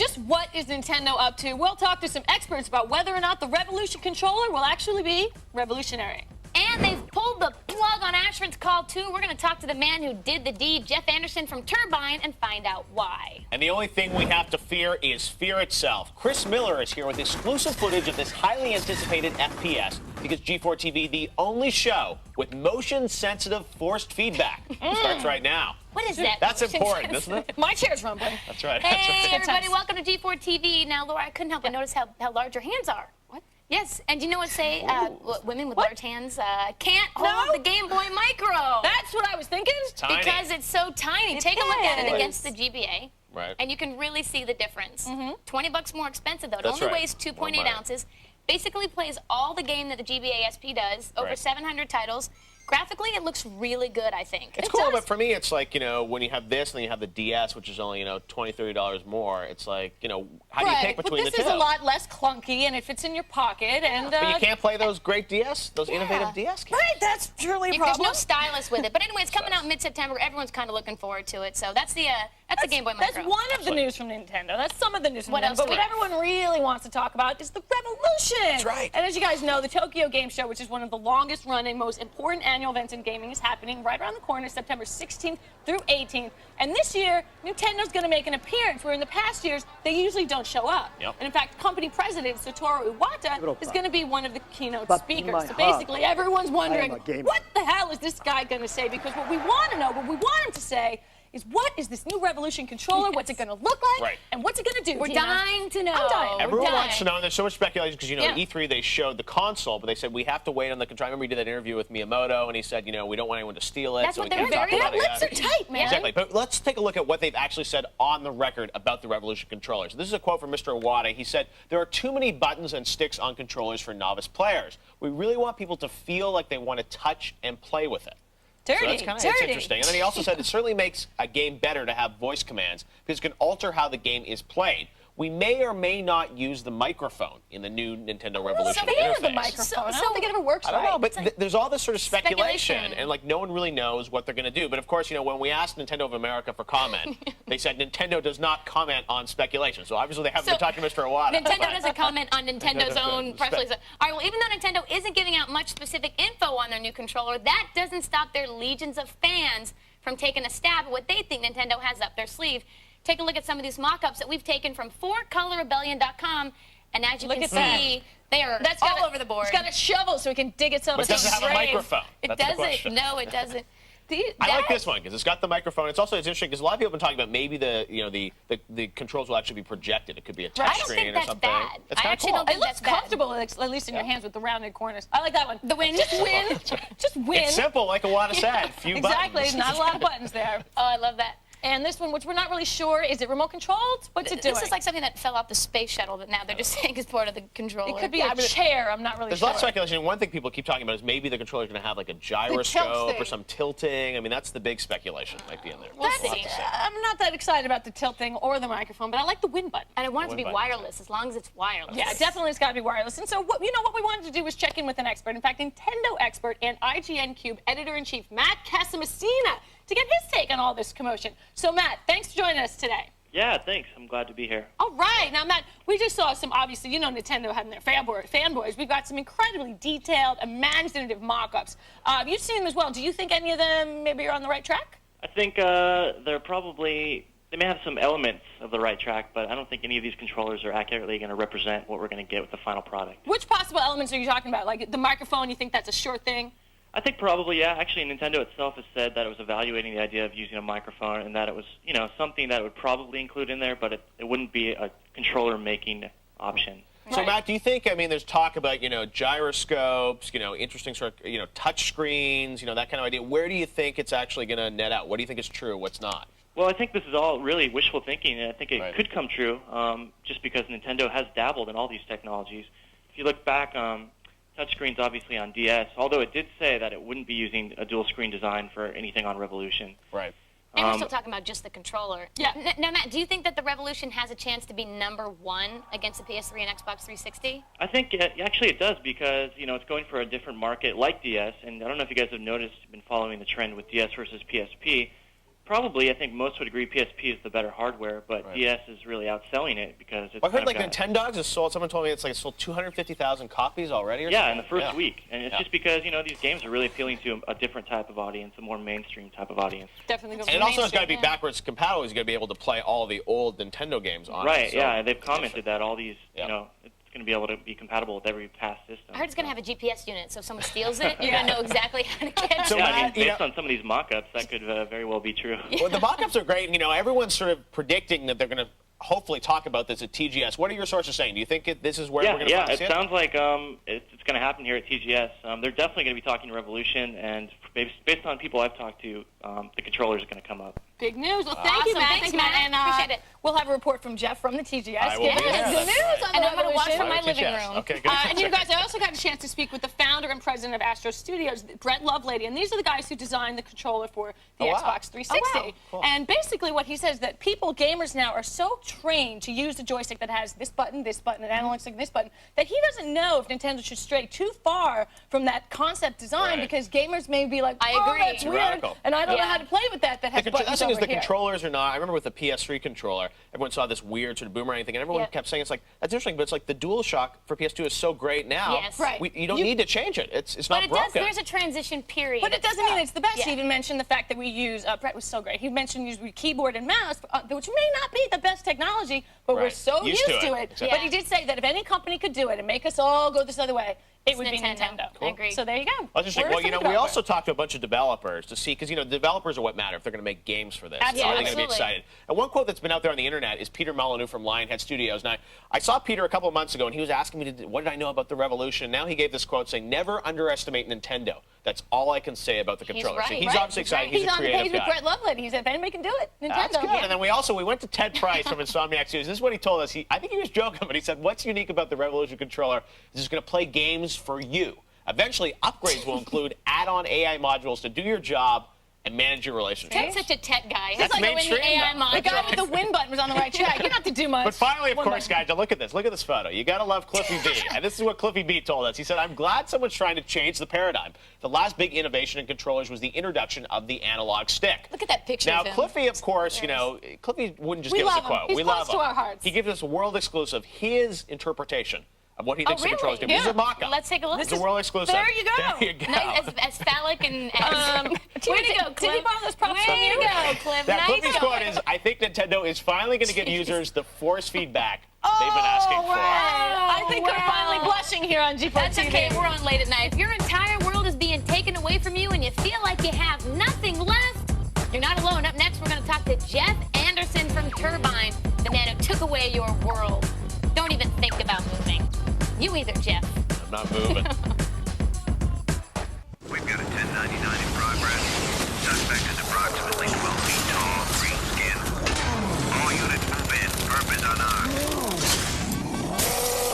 just what is Nintendo up to? We'll talk to some experts about whether or not the Revolution controller will actually be revolutionary. And they've pulled the plug on Asheron's call, too. We're going to talk to the man who did the deed, Jeff Anderson from Turbine, and find out why. And the only thing we have to fear is fear itself. Chris Miller is here with exclusive footage of this highly anticipated FPS, because G4 TV, the only show with motion-sensitive forced feedback, starts right now. What is that? That's important, isn't it? My chair's rumbling. That's right. Hey, everybody, welcome to G4 TV. Now, Laura, I couldn't help but notice how large your hands are. What? Yes, and do you know what say women with large hands can't hold the Gameboy Micro? That's what I was thinking. It's tiny. Because it's so tiny. Take a look at it against the GBA. Right. And you can really see the difference. $20 more expensive, though. It That's only right. weighs 2.8 ounces. Basically plays all the game that the GBA SP does, over 700 titles. Graphically, it looks really good, I think. It's cool, but for me, it's like, you know, when you have this and then you have the DS, which is only, you know, $20, $30 more, it's like, you know, how do you pick between the two? This is a lot less clunky, and it fits in your pocket. And but you can't play those great DS, those innovative DS games. Right, that's truly a problem. There's no stylus with it. But anyway, it's coming out mid-September. Everyone's kind of looking forward to it. So that's the Gameboy Micro. That's one of the news from Nintendo. That's some of the news from What Nintendo. else But do we what have? everyone really wants to talk about is the Revolution. That's right. And as you guys know, the Tokyo Game Show, which is one of the longest-running, most important annual events in gaming, is happening right around the corner, September 16th through 18th. And this year, Nintendo's going to make an appearance, where in the past years, they usually don't show up. Yep. And in fact, company president Satoru Iwata is going to be one of the keynote speakers. So heart, basically, everyone's wondering, I am a gamer. what the hell is this guy going to say? Because what we want to know, what we want him to say, is what is this new Revolution controller? What's it going to look like? Right. And what's it going to do? We're Tina? dying to know. I'm dying. Everyone wants to know, and there's so much speculation because, you know, Yeah. E3, they showed the console, but they said we have to wait on the controller. I remember he did that interview with Miyamoto, and he said, you know, we don't want anyone to steal it. That's so what we they were can't talk very about Their it lips yet. are tight, man. Exactly. But let's take a look at what they've actually said on the record about the Revolution controller. So this is a quote from Mr. Iwata. He said, "There are too many buttons and sticks on controllers for novice players. We really want people to feel like they want to touch and play with it." Dirty, So that's kind of dirty. interesting. And then he also said it certainly makes a game better to have voice commands because it can alter how the game is played. We may or may not use the microphone in the new Nintendo Revolution Speaking interface. of the microphone, I don't think it ever works I don't know, right. but there's all this sort of speculation, speculation. and like no one really knows what they're going to do. But of course, you know, when we asked Nintendo of America for comment, they said Nintendo does not comment on speculation. So obviously they haven't been talking to Mr. Iwata. Nintendo doesn't comment on Nintendo's own press release. All right, well, even though Nintendo isn't giving out much specific info on their new controller, that doesn't stop their legions of fans from taking a stab at what they think Nintendo has up their sleeve. Take a look at some of these mock-ups that we've taken from 4colorrebellion.com, and as you can see, they are all over the board. It's got a shovel so it can dig itself But into does it have a grave. microphone? It That's the doesn't. question. No, it doesn't. I like this one because it's got the microphone. It's interesting because a lot of people have been talking about maybe the controls will actually be projected. It could be a touch I don't screen think or that's something. bad. It's I kinda actually cool. don't think It looks that's bad. comfortable, at least in your hands with the rounded corners. I like that one. The win. Just win. Just win. It's simple, like Iwata said. Few Exactly. buttons. Not a lot of buttons there. Oh, I love that. And this one, which we're not really sure, is it remote controlled? What's it doing? This is like something that fell off the space shuttle that now they're just saying is part of the controller. It could be a chair. I'm not really There's sure. lots of speculation. One thing people keep talking about is maybe the controller's going to have like a gyroscope or some tilting. I mean, that's the big speculation that might be in there. We'll have see. to see. I'm not that excited about the tilt thing or the microphone, but I like the win button. And I want it to be Win button. wireless, as long as it's wireless. Yeah, definitely it's got to be wireless. And so, what we wanted to do was check in with an expert. In fact, Nintendo expert and IGN Cube editor-in-chief Matt Casamassina to get his take on all this commotion. So, Matt, thanks for joining us today. Yeah, thanks. I'm gled to be here. All right. Now, Matt, we just saw some, obviously, you know Nintendo having their fanboys. We've got some incredibly detailed, imaginative mock-ups. You've seen them as well. Do you think any of them maybe are on the right track? I think they may have some elements of the right track, but I don't think any of these controllers are accurately going to represent what we're going to get with the final product. Which possible elements are you talking about? Like the microphone, you think that's a sure thing? I think probably, yeah. Actually, Nintendo itself has said that it was evaluating the idea of using a microphone and that it was, you know, something that it would probably include in there, but it wouldn't be a controller-making option. So, Matt, do you think, I mean, there's talk about, you know, gyroscopes, you know, interesting sort of, you know, touch screens, you know, that kind of idea. Where do you think it's actually going to net out? What do you think is true? What's not? Well, I think this is all really wishful thinking, and I think it could come true just because Nintendo has dabbled in all these technologies. If you look back, touchscreens obviously on DS, although it did say that it wouldn't be using a dual-screen design for anything on Revolution. Right. And we're still talking about just the controller. Yeah. Now, Matt, do you think that the Revolution has a chance to be #1 against the PS3 and Xbox 360? I think actually it does because, you know, it's going for a different market like DS, and I don't know if you guys have noticed, been following the trend with DS versus PSP. Probably, I think most would agree PSP is the better hardware, but DS is really outselling it because it's. Well, I heard like Nintendogs has sold. Someone told me it's sold 250,000 copies already. Or something. In the first week, and it's just because these games are really appealing to a different type of audience, a more mainstream type of audience. Definitely. And it also has got to be backwards compatible. You've got to be able to play all the old Nintendo games on it. Right. Yeah, they've commented that all these, it's going to be able to be compatible with every past system. I heard it's going to have a GPS unit, so if someone steals it, you're going to know exactly how to catch it. Yeah, I mean, based on some of these mock-ups, that could very well be true. Well, the mock-ups are great. Everyone's sort of predicting that they're going to hopefully talk about this at TGS. What are your sources saying? Do you think this is where we're going to see it? Yeah, it sounds like it's going to happen here at TGS. They're definitely going to be talking to Revolution, and based on people I've talked to, the controllers are going to come up. Big news. Well, thank you, Matt. Thanks, Matt. And appreciate it. We'll have a report from Jeff from the TGS. I will be there. Good news on And I'm going to watch Revolution. from my living room. Okay, good. And you guys, I also got a chance to speak with the founder and president of Astro Studios, Brett Lovelady, and these are the guys who designed the controller for the Xbox 360. Oh, wow. Cool. And basically what he says that gamers now are so trained to use the joystick that has this button, an analog stick, this button, that he doesn't know if Nintendo should stray too far from that concept design because gamers may be like, I agree. That's weird, radical. and I don't know how to play with that has buttons The thing is, over the here. controllers are not. I remember with the PS3 controller, everyone saw this weird sort of boomerang thing, and everyone kept saying it's like that's interesting, but it's like the DualShock for PS2 is so great now. Yes. Right. You don't need to change it. It's not broken. There's a transition period. But it doesn't mean it's the best. He even mentioned the fact that we use, Brett was so great, he mentioned use keyboard and mouse, which may not be the best technology, but we're so used to it. Exactly. But he did say that if any company could do it and make us all go this other way, it would be Nintendo. Cool. I agree. So there you go. Well, interesting. We also talked to a bunch of developers to see, because developers are what matter if they're going to make games for this. Absolutely. They're going to be excited. And one quote that's been out there on the internet is Peter Molyneux from Lionhead Studios. Now, I saw Peter a couple of months ago, and he was asking me, what did I know about the Revolution? Now he gave this quote saying, never underestimate Nintendo. That's all I can say about the controller. Right, So he's obviously excited. He's a creative guy. He's on the page with Brett Lovelady. He said, if anybody can do it, Nintendo. That's good. And then we went to Ted Price from Insomniac Studios. This is what he told us. I think he was joking, but he said, what's unique about the Revolution controller is it's going to play games for you. Eventually, upgrades will include add-on AI modules to do your job and manage your relationship. Ted's such a tech guy. That's mainstream, though. The guy with the win button was on the right track. You don't have to do much. But finally, of course, guys, now look at this. Look at this photo. You got to love Cliffy B. And this is what Cliffy B told us. He said, I'm glad someone's trying to change the paradigm. The last big innovation in controllers was the introduction of the analog stick. Look at that picture Now, of him. Cliffy, of course, Cliffy wouldn't just give us a quote. He's we close love him. to our hearts. He gives us a world exclusive, his interpretation of what he thinks the controllers do. Yeah. This is a mock-up. Let's take a look. This is a world exclusive. There you go. There you go. Nice, as phallic and as... Way to go, Cliff. Did he borrow those props from Way you? to go, Cliff. Now, Nice Cliffy's going. quote is, I think Nintendo is finally going to give users the force feedback they've been asking for. I think we're finally blushing here on G4 That's TV. okay, we're on late at night. If your entire world is being taken away from you and you feel like you have nothing left, you're not alone. Up next, we're going to talk to Jeff Anderson from Turbine, the man who took away your world. Don't even think about moving. You either, Jeff. I'm not moving. We've got a 1099 in progress. Suspect is approximately 12 feet tall, green skin. All units move in. Purpose unarmed.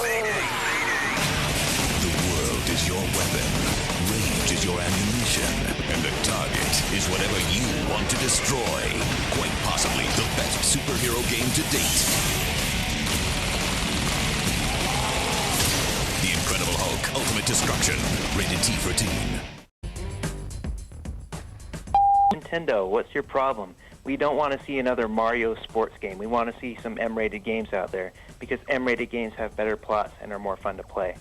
Mayday, mayday. The world is your weapon, range is your ammunition, and the target is whatever you want to destroy. Quite possibly the best superhero game to date. The Incredible Hulk Ultimate Destruction. Rated T for teen. Nintendo, what's your problem? We don't want to see another Mario sports game. We want to see some M-rated games out there because M-rated games have better plots and are more fun to play.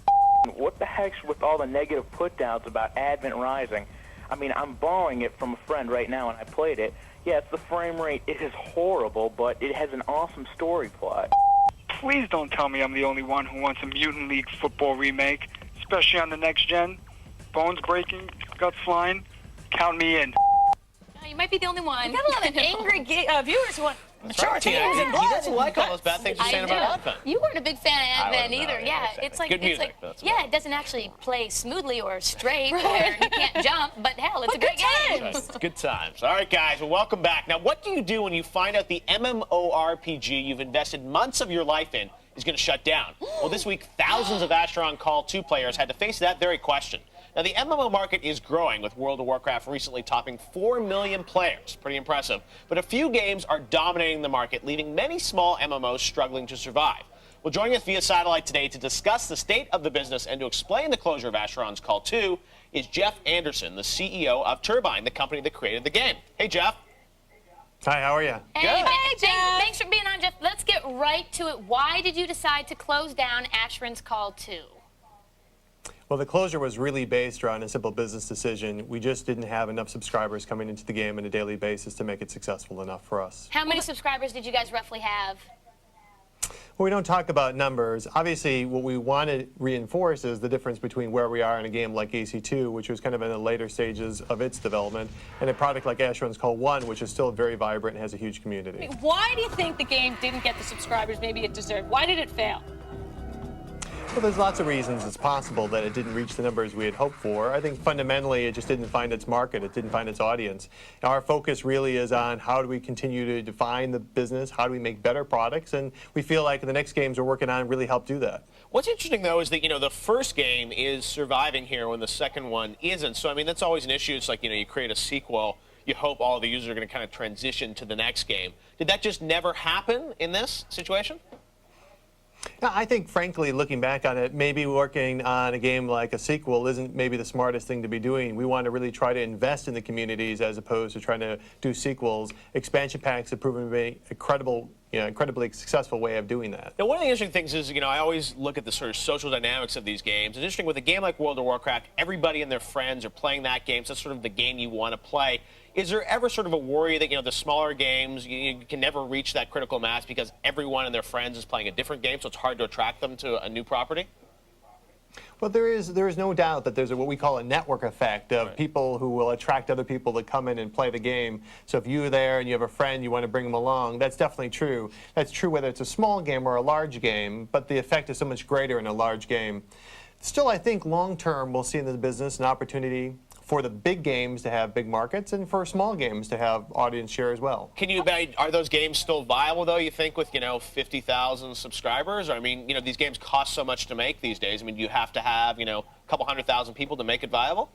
What the heck's with all the negative put-downs about Advent Rising? I mean, I'm borrowing it from a friend right now, and I played it. Yeah, it's the frame rate. It is horrible, but it has an awesome story plot. Please don't tell me I'm the only one who wants a Mutant League football remake, especially on the next gen. Bones breaking, guts flying. Count me in. You might be the only one. We got a lot of angry viewers who want mature Right, teens Tina. and blood. He doesn't like all those bad things you're I saying do. about Advent. You weren't a big fan of Advent wasn't, either. no, Yeah, exactly. it's like Good music, it's that's like about it doesn't actually play smoothly or straight, or you can't jump. But hell, it's a great game. Right. It's good times. All right, guys, well, welcome back. Now, what do you do when you find out the MMORPG you've invested months of your life in is going to shut down? Well, this week, thousands of Asheron Call 2 players had to face that very question. Now, the MMO market is growing, with World of Warcraft recently topping 4 million players. Pretty impressive. But a few games are dominating the market, leaving many small MMOs struggling to survive. Well, joining us via satellite today to discuss the state of the business and to explain the closure of Asheron's Call 2 is Jeff Anderson, the CEO of Turbine, the company that created the game. Hey, Jeff. Hi, how are you? Hey, thanks for being on, Geoff. Let's get right to it. Why did you decide to close down Asheron's Call 2? Well, the closure was really based around a simple business decision. We just didn't have enough subscribers coming into the game on a daily basis to make it successful enough for us. How many subscribers did you guys roughly have? Well, we don't talk about numbers. Obviously, what we want to reinforce is the difference between where we are in a game like AC2, which was kind of in the later stages of its development, and a product like Asheron's Call 1, which is still very vibrant and has a huge community. Why do you think the game didn't get the subscribers maybe it deserved? Why did it fail? Well, there's lots of reasons it's possible that it didn't reach the numbers we had hoped for. I think fundamentally it just didn't find its market. It didn't find its audience. Now, our focus really is on how do we continue to define the business, how do we make better products, and we feel like the next games we're working on really help do that. What's interesting, though, is that, the first game is surviving here when the second one isn't. So, I mean, that's always an issue. It's like, you create a sequel. You hope all the users are going to kind of transition to the next game. Did that just never happen in this situation? Yeah, I think, frankly, looking back on it, maybe working on a game like a sequel isn't maybe the smartest thing to be doing. We want to really try to invest in the communities as opposed to trying to do sequels. Expansion packs have proven to be incredibly successful way of doing that. Now, one of the interesting things is, I always look at the sort of social dynamics of these games. It's interesting with a game like World of Warcraft, everybody and their friends are playing that game, so that's sort of the game you want to play. Is there ever sort of a worry that, the smaller games, you can never reach that critical mass because everyone and their friends is playing a different game, so it's hard to attract them to a new property? Well, there is no doubt that there's what we call a network effect of people who will attract other people to come in and play the game. So if you're there and you have a friend, you want to bring them along, that's definitely true. That's true whether it's a small game or a large game, but the effect is so much greater in a large game. Still, I think long-term we'll see in the business an opportunity for the big games to have big markets and for small games to have audience share as well. Are those games still viable, though, you think, with, 50,000 subscribers? Or, I mean, these games cost so much to make these days. I mean, do you have to have, a couple 100,000 people to make it viable?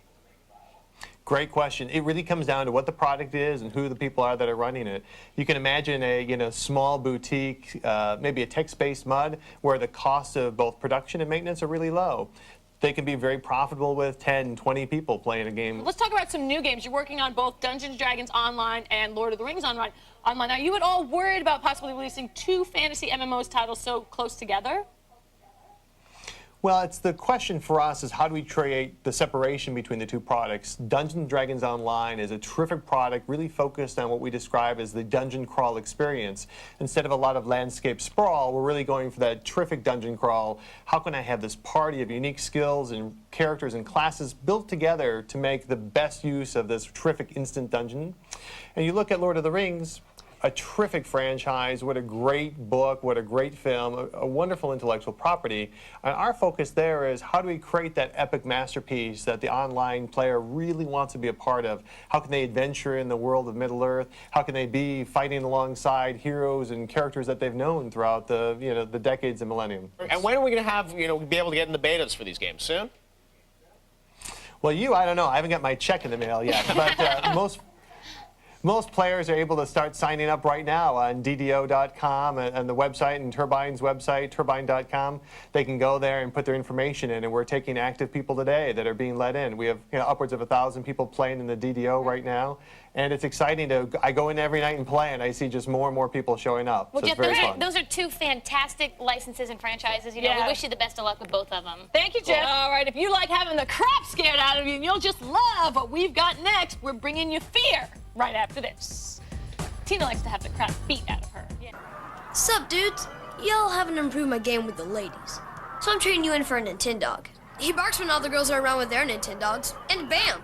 Great question. It really comes down to what the product is and who the people are that are running it. You can imagine a small boutique, maybe a text-based MUD, where the costs of both production and maintenance are really low. They can be very profitable with 10, 20 people playing a game. Let's talk about some new games. You're working on both Dungeons & Dragons Online and Lord of the Rings Online. Are you at all worried about possibly releasing two fantasy MMOs titles so close together? Well, it's the question for us is how do we create the separation between the two products? Dungeons & Dragons Online is a terrific product, really focused on what we describe as the dungeon crawl experience. Instead of a lot of landscape sprawl, we're really going for that terrific dungeon crawl. How can I have this party of unique skills and characters and classes built together to make the best use of this terrific instant dungeon? And you look at Lord of the Rings, a terrific franchise, what a great book, what a great film, a wonderful intellectual property. And our focus there is how do we create that epic masterpiece that the online player really wants to be a part of? How can they adventure in the world of Middle-earth? How can they be fighting alongside heroes and characters that they've known throughout the, the decades and millennium? And when are we going to have, be able to get in the betas for these games? Soon? Well, I don't know. I haven't got my check in the mail yet, but most players are able to start signing up right now on DDO.com and the website and Turbine's website, turbine.com. They can go there and put their information in, and we're taking active people today that are being let in. We have upwards of 1,000 people playing in the DDO right now, and it's exciting I go in every night and play, and I see just more and more people showing up. Well, so Geoff, it's very fun. Those are two fantastic licenses and franchises. We wish you the best of luck with both of them. Thank you, Geoff. All right, if you like having the crap scared out of you, and you'll just love what we've got next, we're bringing you F.E.A.R. right after this. Tina likes to have the crap beat out of her. Yeah. Sup, dudes? Y'all haven't improved my game with the ladies, so I'm treating you in for a Nintendog. He barks when all the girls are around with their Nintendogs, and bam!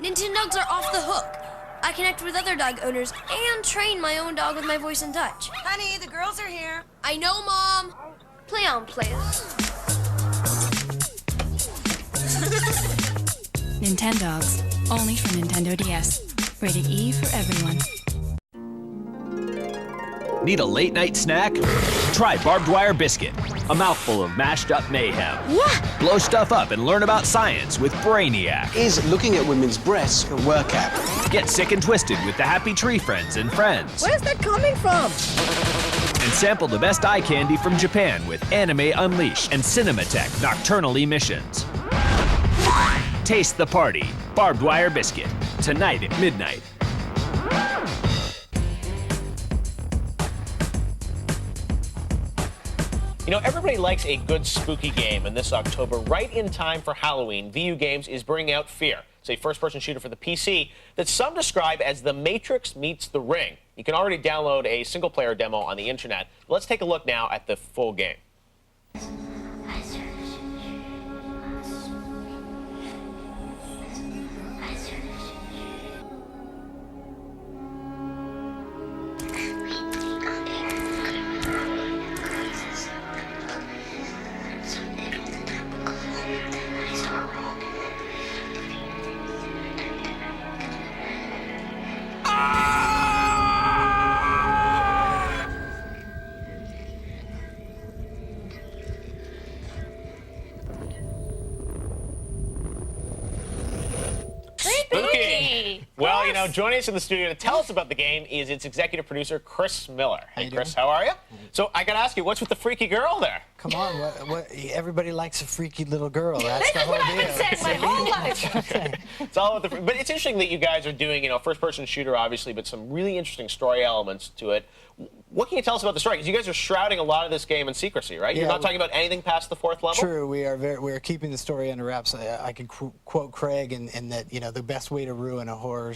Nintendogs are off the hook. I connect with other dog owners and train my own dog with my voice and touch. Honey, the girls are here. I know, Mom. Play on, players. Nintendogs, only for Nintendo DS. Rated E for everyone. Need a late-night snack? Try barbed wire biscuit, a mouthful of mashed-up mayhem. What? Blow stuff up and learn about science with Brainiac. Is looking at women's breasts a workout? Get sick and twisted with the Happy Tree Friends and Friends. Where's that coming from? And sample the best eye candy from Japan with Anime Unleashed and Cinematech Nocturnal Emissions. Taste the party. Barbed wire biscuit. Tonight at midnight. You know, everybody likes a good spooky game, and this October, right in time for Halloween, VU Games is bringing out F.E.A.R. It's a first-person shooter for the PC that some describe as The Matrix meets The Ring. You can already download a single-player demo on the internet. Let's take a look now at the full game. Spooky. Well, you know, joining us in the studio to tell us about the game is its executive producer, Chris Miller. Hey, Chris, how are you? So I got to ask you, what's with the freaky girl there? Come on, everybody likes a freaky little girl. That's the whole deal. This is what I've been saying my whole life. It's all about but it's interesting that you guys are doing, you know, first-person shooter, obviously, but some really interesting story elements to it. What can you tell us about the story? Because you guys are shrouding a lot of this game in secrecy, right? You're not talking about anything past the 4th level? True. We are keeping the story under wraps. I can quote Craig in that, you know, the best way to ruin a horror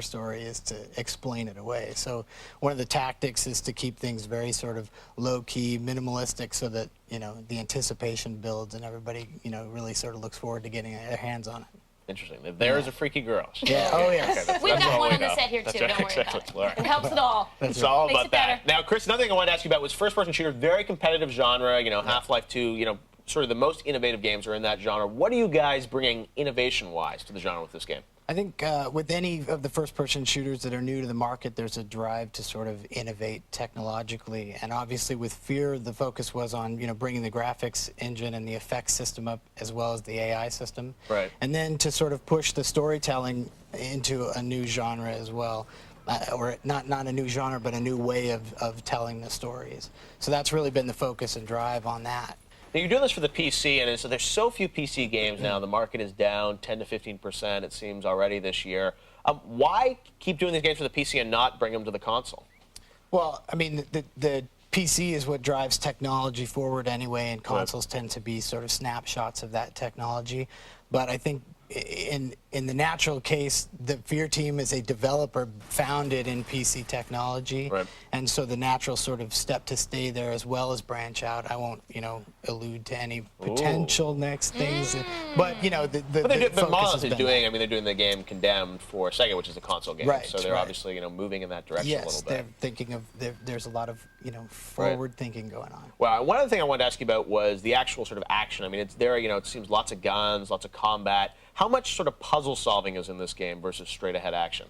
story is to explain it away. So one of the tactics is to keep things very sort of low-key, minimalistic, so that, you know, the anticipation builds and everybody, you know, really sort of looks forward to getting their hands on it. Interesting. There's a freaky girl. Yeah. Oh, yes. Okay, We've got one on the set here, too. Don't worry about it. It helps it all. It's all about that. Now, Chris, another thing I wanted to ask you about was first-person shooter, very competitive genre, you know, Half-Life 2, you know, sort of the most innovative games are in that genre. What are you guys bringing innovation-wise to the genre with this game? I think with any of the first-person shooters that are new to the market, there's a drive to sort of innovate technologically. And obviously with F.E.A.R, the focus was on, you know, bringing the graphics engine and the effects system up, as well as the AI system. Right. And then to sort of push the storytelling into a new genre as well. Or not a new genre, but a new way of telling the stories. So that's really been the focus and drive on that. Now, you're doing this for the PC, and so there's so few PC games now. The market is down 10 to 15%, it seems, already this year. Why keep doing these games for the PC and not bring them to the console? Well, I mean, the PC is what drives technology forward anyway, and consoles tend to be sort of snapshots of that technology. But I think in the natural case, the F.E.A.R team is a developer founded in PC technology, and so the natural sort of step to stay there as well as branch out. I won't, you know, allude to any potential next things, but you know, but Monolith is doing. I mean, they're doing the game Condemned for Sega, which is a console game, so they're obviously, you know, moving in that direction a little bit. Yes, they're thinking of. There's a lot of, you know, forward thinking going on. Well, one other thing I wanted to ask you about was the actual sort of action. I mean, it's there. You know, it seems lots of guns, lots of combat. How much sort of puzzle solving is in this game versus straight-ahead action?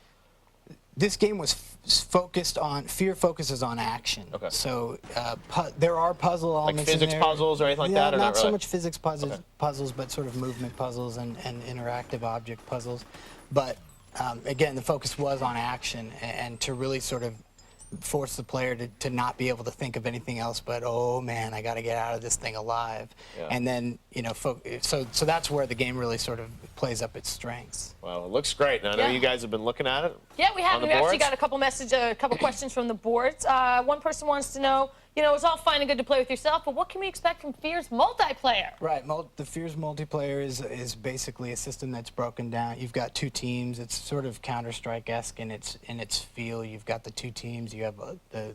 This game was focused on, F.E.A.R focuses on action. Okay. So there are puzzle elements like physics in there. puzzles or anything like that? Or not so really? much physics puzzles, but sort of movement puzzles and interactive object puzzles. But again, the focus was on action and to really sort of force the player to not be able to think of anything else but, oh man, I got to get out of this thing alive. And then, you know, so that's where the game really sort of plays up its strengths. Well, it looks great. And I know you guys have been looking at it. Yeah, we have. On the We actually boards. got a couple questions from the boards. One person wants to know, you know, it's all fine and good to play with yourself, but what can we expect from F.E.A.R's multiplayer? Right, the F.E.A.R's multiplayer is basically a system that's broken down. You've got two teams. It's sort of Counter-Strike-esque in its feel. You've got the two teams. You have the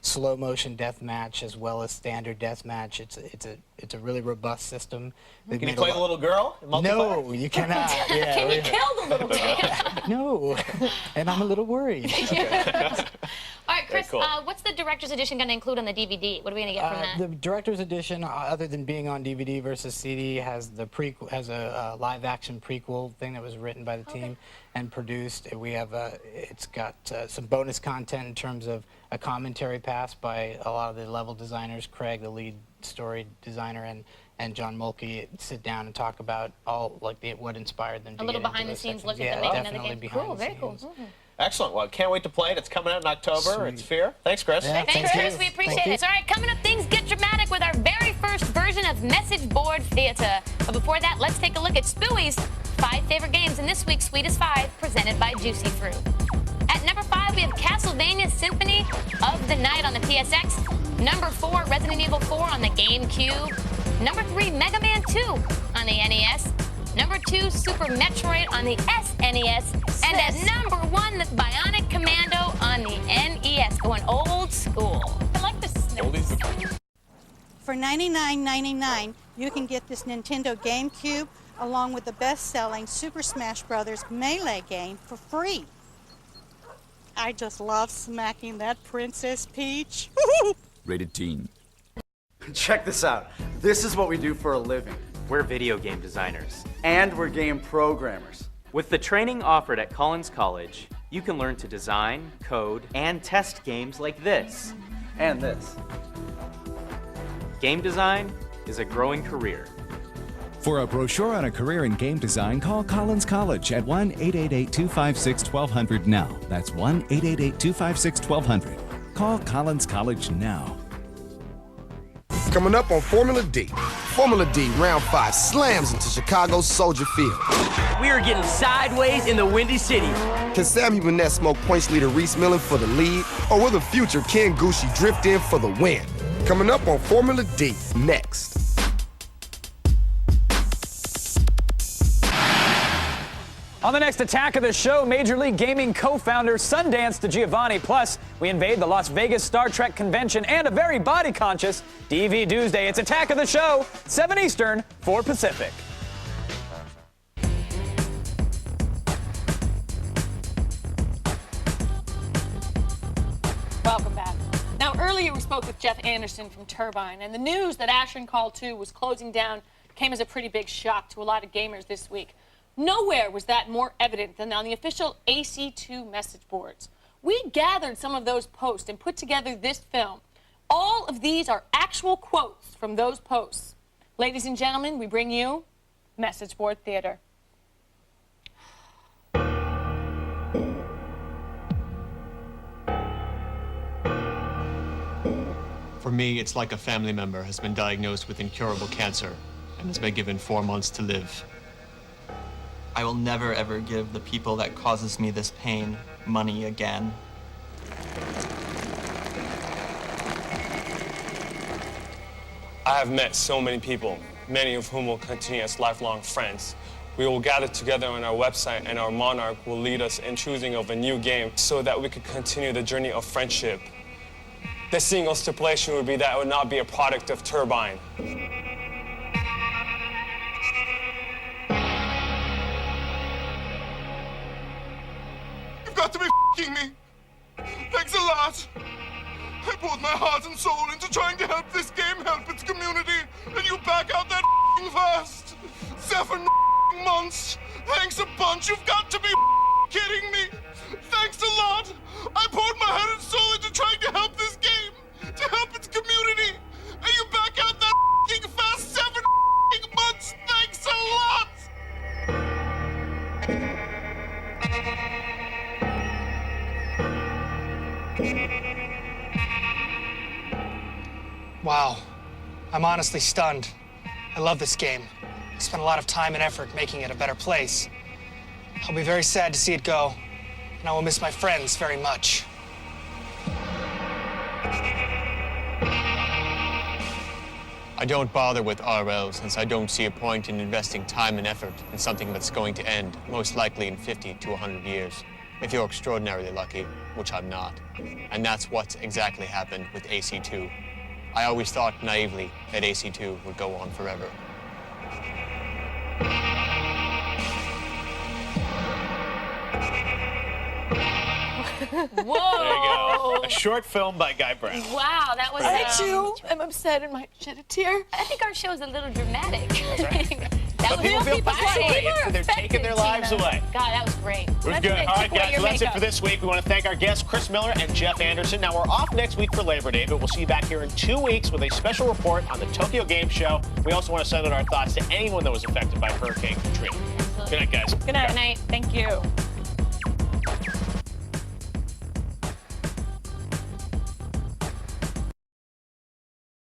slow motion deathmatch as well as standard deathmatch. It's a really robust system. Can you play the little girl in multiplayer? No, you cannot. Yeah, Can you kill the little girl? No, and I'm a little worried. All right, Chris, cool. what's the Director's Edition going to include on the DVD? What are we going to get from that? The Director's Edition, other than being on DVD versus CD, has a live-action prequel thing that was written by the team and produced. We have it's got some bonus content in terms of a commentary pass by a lot of the level designers. Craig, the lead story designer, and John Mulkey sit down and talk about all what inspired them. A little behind-the-scenes look at the making of the game. Cool, very cool. Excellent. Well, can't wait to play it. It's coming out in October. It's F.E.A.R. Thanks, Chris. Yeah, thanks, Chris. We appreciate it. All right, coming up, things get dramatic with our very first version of Messageboard Theater. But before that, let's take a look at Spooie's 5 favorite games in this week's Sweetest 5, presented by Juicy Fruit. At number 5, we have Castlevania Symphony of the Night on the PSX. Number 4, Resident Evil 4 on the GameCube. Number 3, Mega Man 2 on the NES. Number 2, Super Metroid on the SNES. And at number 1, the Bionic Commando on the NES, going old school. I like the SNES. For $99.99, you can get this Nintendo GameCube along with the best-selling Super Smash Bros. Melee game for free. I just love smacking that Princess Peach. Rated teen. Check this out. This is what we do for a living. We're video game designers. And we're game programmers. With the training offered at Collins College, you can learn to design, code, and test games like this. And this. Game design is a growing career. For a brochure on a career in game design, call Collins College at 1-888-256-1200 now. That's 1-888-256-1200. Call Collins College now. Coming up on Formula D. Formula D Round 5 slams into Chicago's Soldier Field. We are getting sideways in the Windy City. Can Sammy Burnett smoke points leader Reese Millen for the lead? Or will the future Ken Gucci drift in for the win? Coming up on Formula D next. On the next attack of the show, Major League Gaming co-founder Sundance DeGiovanni. Plus, we invade the Las Vegas Star Trek convention and a very body-conscious DV Tuesday. It's Attack of the Show, 7 Eastern, 4 Pacific. Welcome back. Now, earlier we spoke with Jeff Anderson from Turbine, and the news that Asheron Call 2 was closing down came as a pretty big shock to a lot of gamers this week. Nowhere was that more evident than on the official AC2 message boards. We gathered some of those posts and put together this film. All of these are actual quotes from those posts. Ladies and gentlemen, we bring you Messageboard Theater. For me, it's like a family member has been diagnosed with incurable cancer and has been given 4 months to live. I will never, ever give the people that causes me this pain money again. I have met so many people, many of whom will continue as lifelong friends. We will gather together on our website, and our monarch will lead us in choosing of a new game so that we could continue the journey of friendship. The single stipulation would be that it would not be a product of Turbine. You've got to be f***ing me. Thanks a lot. I poured my heart and soul into trying to help this game help its community, and you back out that f***ing fast. 7 months. Thanks a bunch. You've got to be kidding me. Thanks a lot. I poured my heart and soul into trying to help this game, to help its community, and you back out that f***ing fast. 7 months. Thanks a lot. Wow, I'm honestly stunned. I love this game. I spent a lot of time and effort making it a better place. I'll be very sad to see it go, and I will miss my friends very much. I don't bother with RL since I don't see a point in investing time and effort in something that's going to end, most likely in 50 to 100 years. If you're extraordinarily lucky, which I'm not. And that's what's exactly happened with AC2. I always thought naively that AC2 would go on forever. Whoa! There you go. A short film by Guy Brown. Wow, that was. I'm upset and might shed a tear. I think our show is a little dramatic. That's right. That But was people feel passionately. They're taking their lives away. God, that was great. It was good. All right, guys, so that's it for this week. We want to thank our guests, Chris Miller and Jeff Anderson. Now, we're off next week for Labor Day, but we'll see you back here in 2 weeks with a special report on the Tokyo Game Show. We also want to send out our thoughts to anyone that was affected by Hurricane Katrina. Good night, guys. Good night. Good night. Thank you.